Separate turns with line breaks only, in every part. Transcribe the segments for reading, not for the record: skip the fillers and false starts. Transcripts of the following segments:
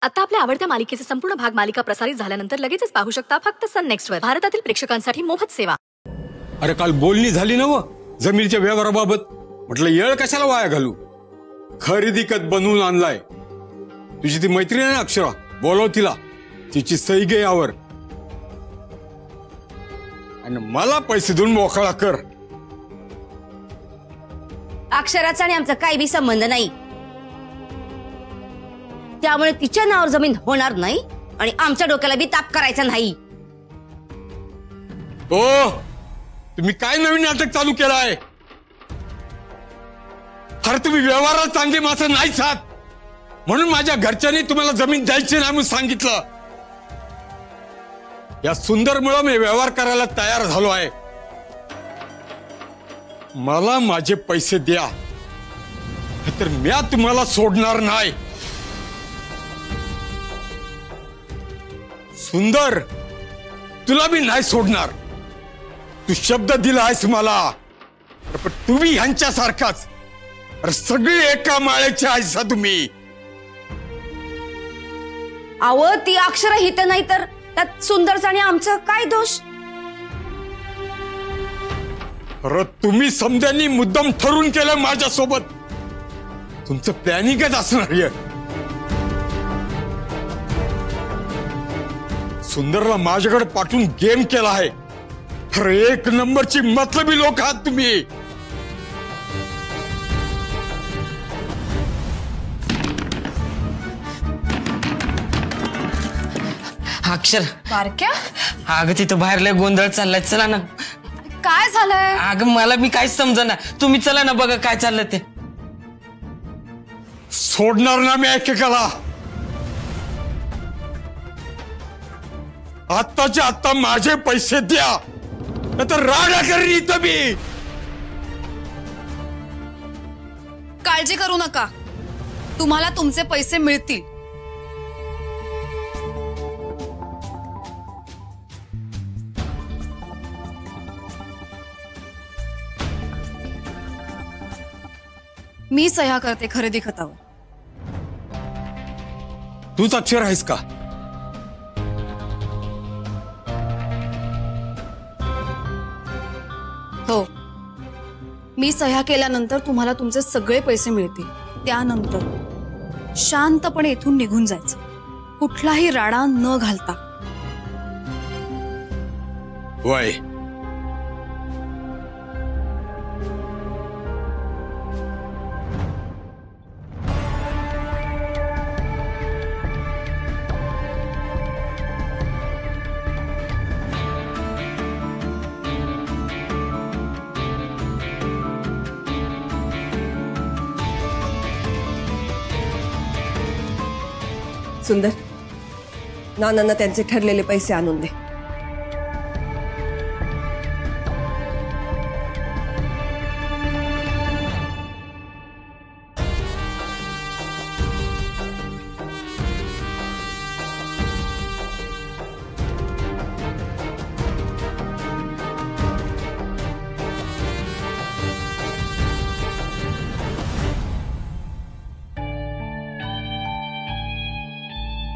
आता आपल्या आवडत्या मालिकेचे संपूर्ण भाग मालिका प्रसारित झाल्यानंतर लगेचच पाहू शकता फक्त सन नेक्स्ट वर. भारतातील प्रेक्षकांसाठी मोफत सेवा.
अरे काल बोलणी झाली ना व जमिनीच्या व्यवहाराबाबत. म्हटलं येळ कशाला वाया घालू. खरेदी खत बनवून आणलाय. तुझी ती मैत्रीण आहे ना अक्षरा, बोलव तिला. तिची सही घे यावर आणि मला पैसे देऊन मोकळा कर.
अक्षराचा आणि आमचा काही बी संबंध नाही. त्यामुळे तिच्या नावावर जमीन होणार नाही आणि आमच्या डोक्याला बी ताप करायचा नाही.
ओ तुम्ही काय नवीन नाटक चालू केलं आहे. अरे तुम्ही व्यवहारात चांगली माणसं नाहीच आहात म्हणून माझ्या घरच्यांनी तुम्हाला जमीन द्यायची नाही म्हणून सांगितलं. या सुंदरमुळे मी व्यवहार करायला तयार झालो आहे. मला माझे पैसे द्या तर मी तुम्हाला सोडणार नाही. सुंदर तुला मी नाही सोडणार. तू शब्द दिला आहेस मला, पण तुम्ही ह्यांच्यासारखाच सगळी एका माळ्याची आहेसा तुम्ही.
अव ती अक्षर हित नाही तर त्यात सुंदरचा आणि आमचा काय दोष.
अरे तुम्ही समजांनी मुद्दाम ठरून केलं माझ्यासोबत. तुमचं प्लॅनिंगच असणार आहे. सुंदरला माझ्याकडे पाठवून गेम केला आहे. अरे एक नंबरची मतलबी लोक आहात तुम्ही.
अक्षर
बारक्या
अगं तिथं बाहेर लय गोंधळ चाललाय. चला ना.
काय झालंय.
अगं मला बी काहीच समजना. तुम्ही चला ना बघा काय चाललं ते.
सोडणार ना मी एकेकाला. आत्ताच्या आत्ता माझे पैसे द्या तर राडा करीन इथं मी.
काळजी करू नका, तुम्हाला तुमचे पैसे मिळतील. मी सह्या करते खरेदी खतावर.
तूच अक्षर आहेस का.
हो, मी सह्या केल्यानंतर तुम्हाला तुमचे सगळे पैसे मिळतील. त्यानंतर शांतपणे इथून निघून जायचं, कुठलाही राडा न घालता.
वय
सुंदर, नानांना त्यांचे ठरलेले पैसे आणून दे.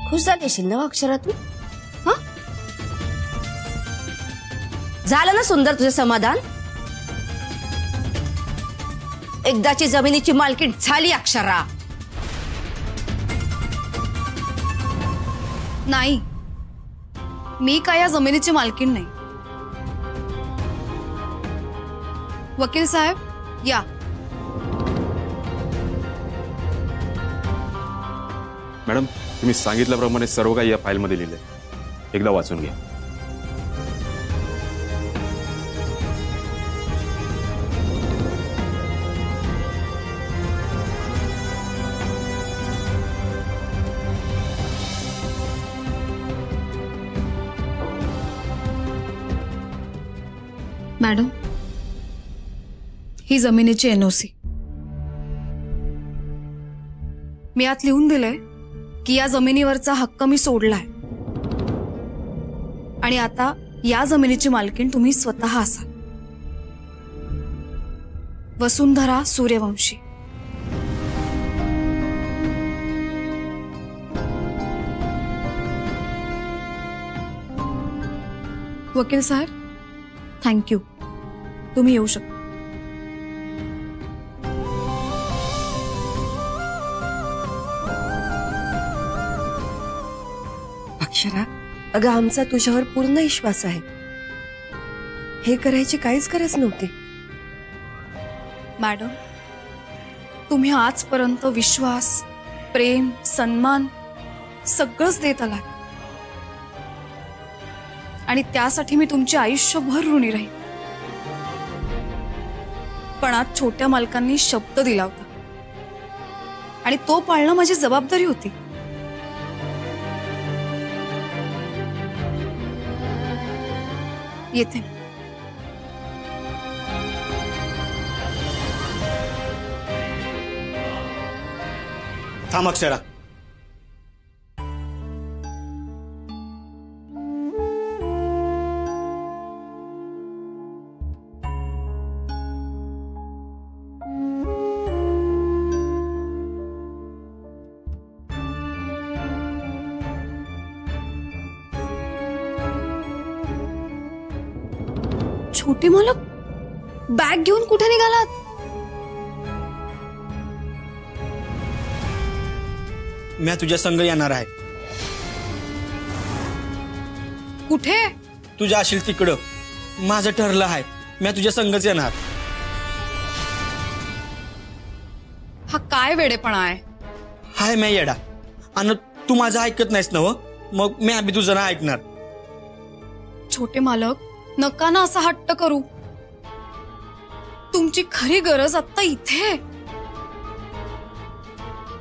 खुश झाली असेल ना अक्षरा तू. हा झालं ना सुंदर तुझं समाधान. एकदाची जमिनीची मालकीण झाली अक्षरा.
नाही, मी काय या जमिनीची मालकीण नाही. वकील साहेब या.
मॅडम तुम्ही सांगितल्याप्रमाणे सर्व काही या फाईलमध्ये लिहिले. एकदा वाचून घ्या.
मॅडम, ही जमिनीची एनओसी. मी आत लिहून दिलंय की या जमिनीवरचा हक्क मी सोडलाय आणि आता या जमिनीची मालकीण तुम्ही स्वतः असाल. वसुंधरा सूर्यवंशी. वकील साहेब, थँक्यू. तुम्ही येऊ शकता.
अक्षरा, अगं आमचा तुझ्यावर पूर्ण विश्वास आहे. हे करायची काहीच गरज नव्हती.
मॅडम, तुम्ही आजपर्यंत विश्वास, प्रेम, सन्मान सगळंच देत आलात आणि त्यासाठी मी तुमचे आयुष्यभर ऋणी राहीन. पण आज छोट्या मालकांनी शब्द दिला होता आणि तो पाळणं माझी जबाबदारी होती. येते.
थांब अक्षरा.
छोटे मालक, बॅग घेऊन कुठे निघालात?
मी तुझ्या संग येणार आहे.
कुठे?
तुझ्या असेल तिकडं. माझं ठरलं आहे, मी तुझ्या संगच येणार.
हा काय वेडेपणा आहे?
हाय मी येडा आणि तू माझं ऐकत नाहीस ना? मग मी आम्ही तुझं ना ऐकणार.
छोटे मालक, नका ना असा हट्ट करू. तुमची खरी गरज आता इथे.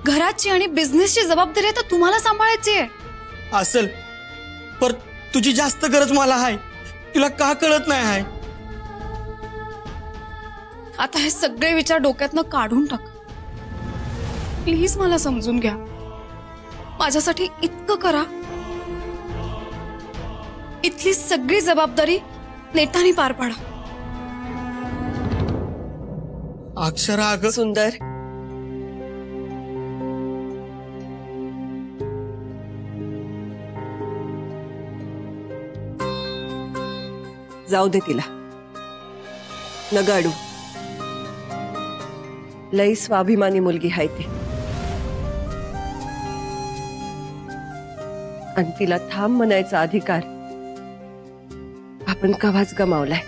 घराची आणि बिझनेसची जबाबदारी आता तुम्हाला सांभाळायची आहे.
असेल, पर तुझी जास्त गरज मला आहे. तुला का कळत नाही आहे?
आता हे सगळे विचार डोक्यातनं काढून टाका. प्लीज मला समजून घ्या. माझ्यासाठी इतकं करा. इथली सगळी जबाबदारी नेटाने पार पाडा.
अक्षरा अगं.
सुंदर, जाऊ दे तिला. नग अडू. लई स्वाभिमानी मुलगी आहे ती आणि तिला थांब म्हणायचा अधिकार आपण कवाच गमावलाय.